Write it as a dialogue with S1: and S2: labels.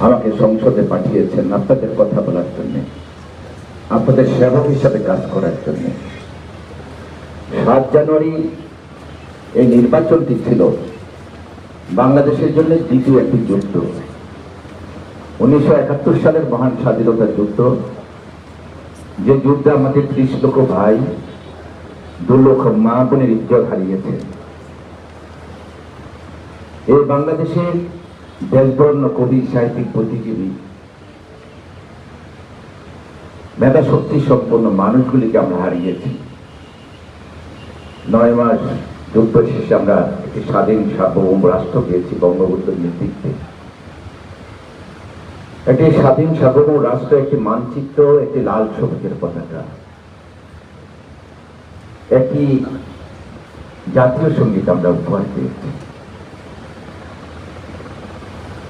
S1: আমাকে সংসদে পাঠিয়েছেন আপনাদের কথা বলার জন্য, আপনাদের সেবক হিসাবে কাজ করার জন্য। 7 জানুয়ারি এই নির্বাচনটি ছিল বাংলাদেশের জন্য দ্বিতীয় একটি যুদ্ধ। 1971 সালের মহান স্বাধীনতা যুদ্ধ, যে যুদ্ধে আমাদের 30 লক্ষ ভাই, 2 লক্ষ মা বোনের ইজ্জত হারিয়েছে। এই বাংলাদেশের দেশবরণ্য কবি, সাহিত্যিক, বুদ্ধিজীবী, মেধা শক্তি সম্পন্ন মানুষগুলিকে আমরা হারিয়েছি। 9 মাস যুদ্ধ শেষে আমরা একটি স্বাধীন সার্বভৌম রাষ্ট্র পেয়েছি বঙ্গবন্ধুর নেতৃত্বে। একটি স্বাধীন সার্বভৌম রাষ্ট্র, একটি মানচিত্র, একটি লাল সবুজের পতাকা, একটি জাতীয় সঙ্গীত আমরা উপহার পেয়েছি।